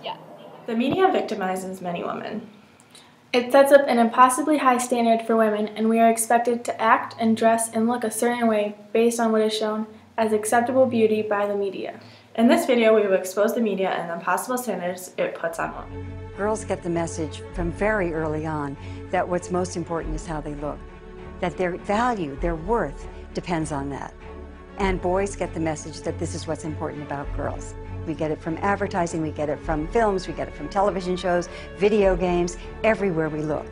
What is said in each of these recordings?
Yeah. The media victimizes many women. It sets up an impossibly high standard for women, and we are expected to act and dress and look a certain way based on what is shown as acceptable beauty by the media. In this video, we will expose the media and the impossible standards it puts on women. Girls get the message from very early on that what's most important is how they look, that their value, their worth, depends on that. And boys get the message that this is what's important about girls. We get it from advertising, we get it from films, we get it from television shows, video games, everywhere we look.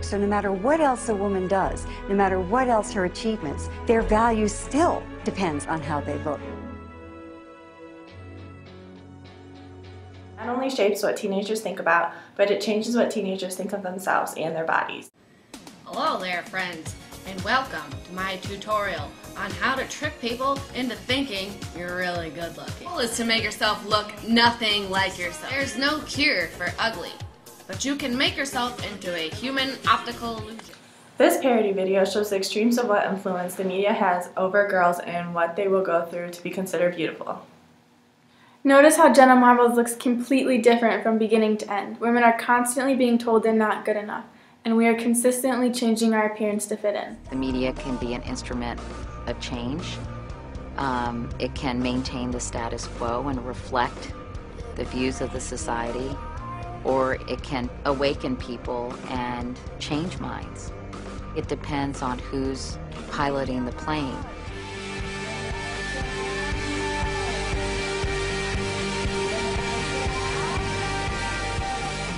So no matter what else a woman does, no matter what else her achievements, their value still depends on how they look. Not only shapes what teenagers think about, but it changes what teenagers think of themselves and their bodies. Hello there, friends, and welcome to my tutorial on how to trick people into thinking you're really good looking. The goal is to make yourself look nothing like yourself. There's no cure for ugly, but you can make yourself into a human optical illusion. This parody video shows the extremes of what influence the media has over girls and what they will go through to be considered beautiful. Notice how Jenna Marbles looks completely different from beginning to end. Women are constantly being told they're not good enough, and we are consistently changing our appearance to fit in. The media can be an instrument of change. It can maintain the status quo and reflect the views of the society, or it can awaken people and change minds. It depends on who's piloting the plane.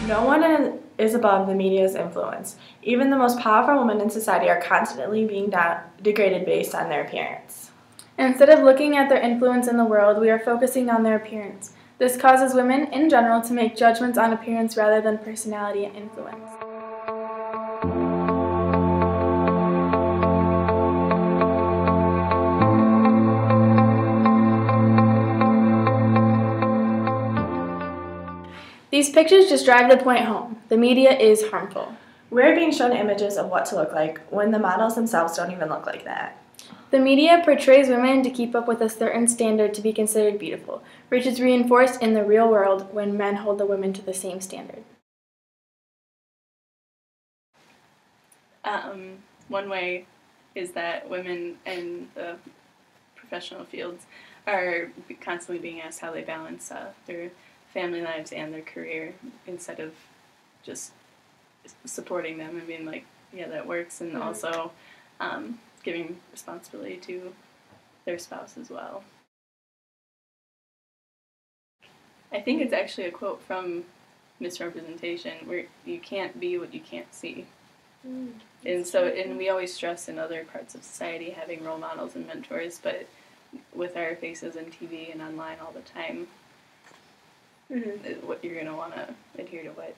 No one is above the media's influence. Even the most powerful women in society are constantly being degraded based on their appearance. Instead of looking at their influence in the world, we are focusing on their appearance. This causes women, in general, to make judgments on appearance rather than personality and influence. These pictures just drive the point home. The media is harmful. We're being shown images of what to look like when the models themselves don't even look like that. The media portrays women to keep up with a certain standard to be considered beautiful, which is reinforced in the real world when men hold the women to the same standard. One way is that women in the professional fields are constantly being asked how they balance their family lives and their career, instead of just supporting them and being like, yeah, that works, and also giving responsibility to their spouse as well. I think it's actually a quote from Misrepresentation, where you can't be what you can't see. And we always stress in other parts of society having role models and mentors, but with our faces on TV and online all the time, what you're going to want to adhere to what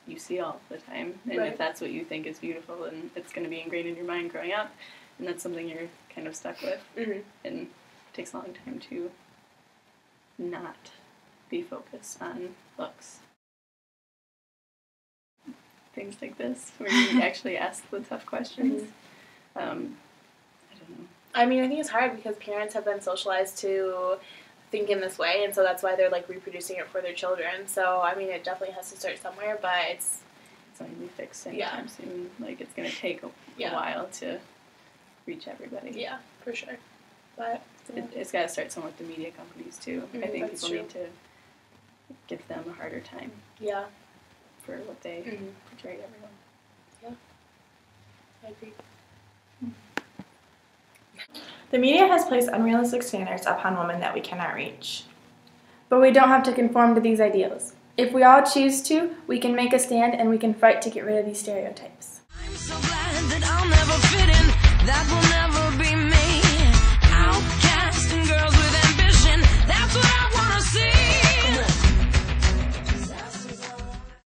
you see all the time. And if that's what you think is beautiful, then it's going to be ingrained in your mind growing up, and that's something you're kind of stuck with. And it takes a long time to not be focused on looks. Things like this, where you actually ask the tough questions. I don't know. I mean, I think it's hard because parents have been socialized to think in this way, and so that's why they're like reproducing it for their children. So I mean, it definitely has to start somewhere, but it's not going to be fixed anytime soon. Like, it's going to take a while to reach everybody. Yeah, for sure. But it's got to start somewhere with the media companies too. I think people need to give them a harder time. Yeah. For what they portray to everyone. Yeah, I agree. The media has placed unrealistic standards upon women that we cannot reach. But we don't have to conform to these ideals. If we all choose to, we can make a stand and we can fight to get rid of these stereotypes. I'm so glad that I'll never fit in. That will never be